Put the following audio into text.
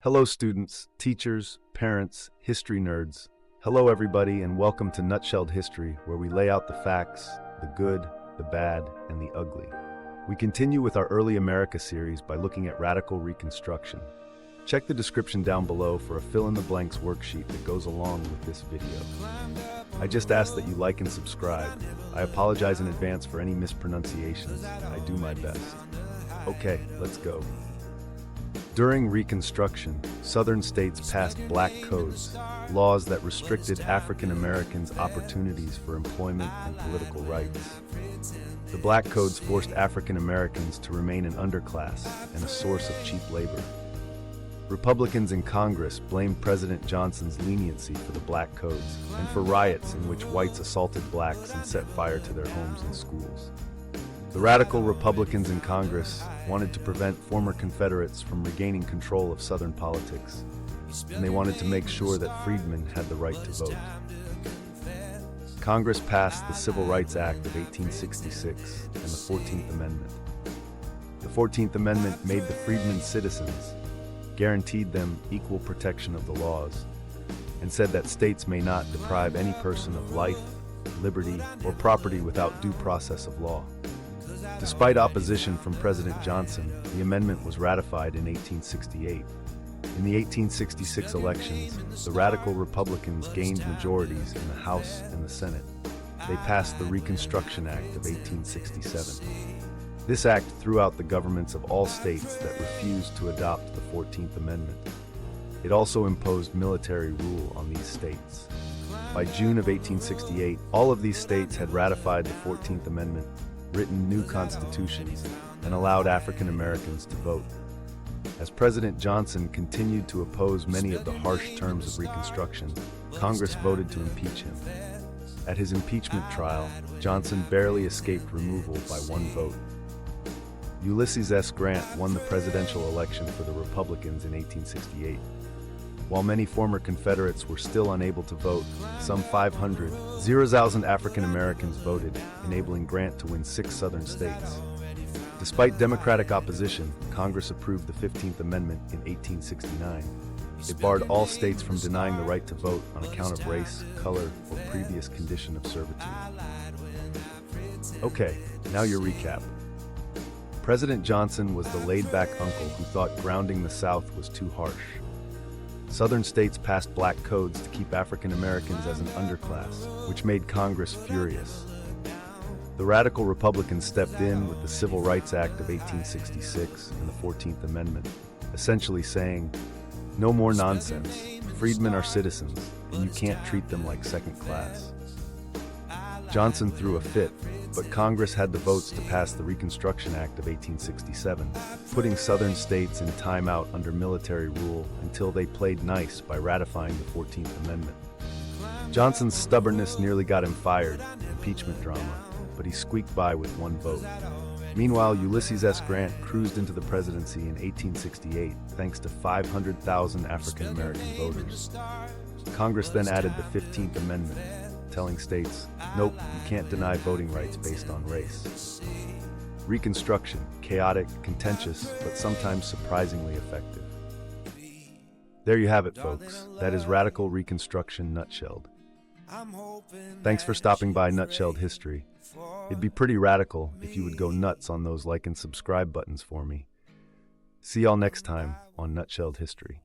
Hello students, teachers, parents, history nerds. Hello everybody and welcome to Nutshelled History, where we lay out the facts, the good, the bad, and the ugly. We continue with our Early America series by looking at radical Reconstruction. Check the description down below for a fill-in-the-blanks worksheet that goes along with this video. I just ask that you like and subscribe. I apologize in advance for any mispronunciations. I do my best. Okay, let's go. During Reconstruction, Southern states passed black codes, laws that restricted African Americans' opportunities for employment and political rights. The black codes forced African Americans to remain an underclass and a source of cheap labor. Republicans in Congress blamed President Johnson's leniency for the black codes and for riots in which whites assaulted blacks and set fire to their homes and schools. The radical Republicans in Congress wanted to prevent former Confederates from regaining control of Southern politics, and they wanted to make sure that freedmen had the right to vote. Congress passed the Civil Rights Act of 1866 and the 14th Amendment. The 14th Amendment made the freedmen citizens, guaranteed them equal protection of the laws, and said that states may not deprive any person of life, liberty, or property without due process of law. Despite opposition from President Johnson, the amendment was ratified in 1868. In the 1866 elections, the radical Republicans gained majorities in the House and the Senate. They passed the Reconstruction Act of 1867. This act threw out the governments of all states that refused to adopt the 14th Amendment. It also imposed military rule on these states. By June of 1868, all of these states had ratified the 14th Amendment, written new constitutions, and allowed African Americans to vote. As President Johnson continued to oppose many of the harsh terms of Reconstruction, Congress voted to impeach him. At his impeachment trial, Johnson barely escaped removal by one vote. Ulysses S. Grant won the presidential election for the Republicans in 1868. While many former Confederates were still unable to vote, some 500,000 African Americans voted, enabling Grant to win 6 Southern states. Despite Democratic opposition, Congress approved the 15th Amendment in 1869. It barred all states from denying the right to vote on account of race, color, or previous condition of servitude. Okay, now your recap. President Johnson was the laid-back uncle who thought grounding the South was too harsh. Southern states passed black codes to keep African Americans as an underclass, which made Congress furious. The radical Republicans stepped in with the Civil Rights Act of 1866 and the 14th Amendment, essentially saying, "No more nonsense. Freedmen are citizens, and you can't treat them like second class." Johnson threw a fit, but Congress had the votes to pass the Reconstruction Act of 1867, putting Southern states in timeout under military rule until they played nice by ratifying the 14th Amendment. Johnson's stubbornness nearly got him fired, impeachment drama, but he squeaked by with one vote. Meanwhile, Ulysses S. Grant cruised into the presidency in 1868 thanks to 500,000 African American voters. Congress then added the 15th Amendment, telling states, nope, you can't deny voting rights based on race. Reconstruction, chaotic, contentious, but sometimes surprisingly effective. There you have it, folks. That is radical Reconstruction nutshelled. Thanks for stopping by Nutshelled History. It'd be pretty radical if you would go nuts on those like and subscribe buttons for me. See y'all next time on Nutshelled History.